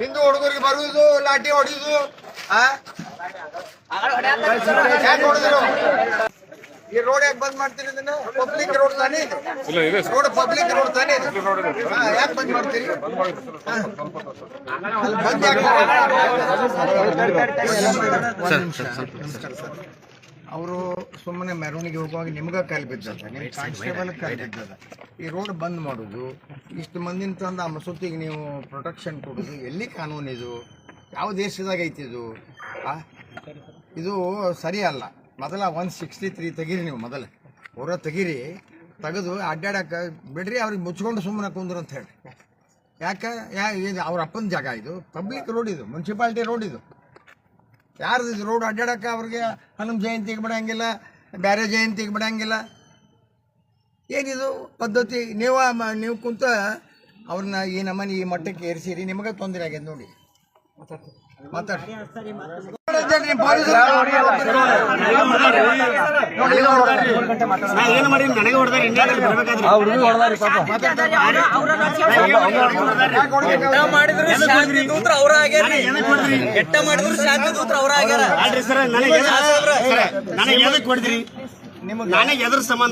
ಹಿಂದೂ ಹುಡುಗರಿಗೆ ಬರುವುದು ಲಾಠಿ ಹೊಡೆಯುದು ಯಾಕೆ ಹೊಡೆದ್ರು? ಈ ರೋಡ್ ಯಾಕೆ ಬಂದ್ ಮಾಡ್ತೀರಿ? ಇದನ್ನ ಪಬ್ಲಿಕ್ ರೋಡ್ ತಾನೇ ಇದು? ರೋಡ್ ಪಬ್ಲಿಕ್ ರೋಡ್ ತಾನೇ ಇದು? ಯಾಕೆ ಬಂದ್ ಮಾಡ್ತೀರಿ? ಬಂದ್ ಅವರು ಸುಮ್ಮನೆ ಮೆರವಣಿಗೆ ಹೋಗುವಾಗ ನಿಮ್ಗ ಕಾಲ್ ಬಿದ್ದದ, ನಿಮ್ ಕಾನ್ಸ್ಟೇಬಲ್ ಕಾಲ್ ಬಿದ್ದದ. ಈ ರೋಡ್ ಬಂದ್ ಮಾಡೋದು, ಇಷ್ಟು ಮಂದಿನ ತಂದು ಆ ಮಸೂತಿಗೆ ನೀವು ಪ್ರೊಟೆಕ್ಷನ್ ಕೊಡೋದು ಎಲ್ಲಿ ಕಾನೂನು ಇದು? ಯಾವ ದೇಶದಾಗ ಐತಿ ಇದು? ಇದು ಸರಿ ಅಲ್ಲ. ಮೊದಲ 163 ತೆಗೀರಿ, ನೀವು ಮೊದಲ ಹೊರ ತೆಗೀರಿ, ತೆಗೆದು ಅಡ್ಡಾಡಕ್ಕೆ ಬಿಡ್ರಿ, ಅವ್ರಿಗೆ ಮುಚ್ಕೊಂಡು ಸುಮ್ಮನೆ ಕುಂದ್ರು ಅಂತ ಹೇಳಿ. ಯಾಕೆ ಇದು ಅವ್ರ ಅಪ್ಪನ ಜಾಗ, ಇದು ಪಬ್ಲಿಕ್ ರೋಡ್, ಇದು ಮುನ್ಸಿಪಾಲ್ಟಿ ರೋಡ್, ಇದು ಯಾರ್ದು ಇದು ರೋಡ್? ಅಡ್ಡಾಡಕ್ಕೆ ಅವ್ರಿಗೆ ಹನುಮ ಜಯಂತಿಗೆ ಬಿಡಂಗಿಲ್ಲ, ಬೇರೆ ಜಯಂತಿಗೆ ಬಿಡಂಗಿಲ್ಲ. ಏನಿದು ಪದ್ಧತಿ? ನೀವು ಕುಂತ ಅವ್ರನ್ನ ಈ ನಮ್ಮನೆ ಈ ಮಟ್ಟಕ್ಕೆ ಏರಿಸಿರಿ, ನಿಮಗೆ ತೊಂದರೆ ಆಗ್ಯದ ನೋಡಿ. ಮಾತಾಡಿ.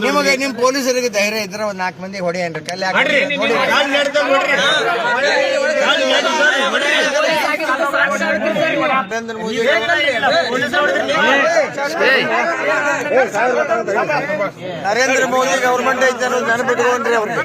ನಿಮಗೆ ನಿಮ್ ಪೊಲೀಸರಿಗೆ ಧೈರ್ಯ ಇದ್ರೆ ಒಂದ್ 4 ಮಂದಿ ಹೊಡೆಯನ್ರಿ ಕಲ್ಯಾಣ ನರೇಂದ್ರ ಮೋದಿ ಗೌರ್ಮೆಂಟ್ ಐತೆ ಅನ್ನೋದು ನೆನಪಿಟ್ಕೊಂಡ್ರಿ ಅವ್ರಿಗೆ.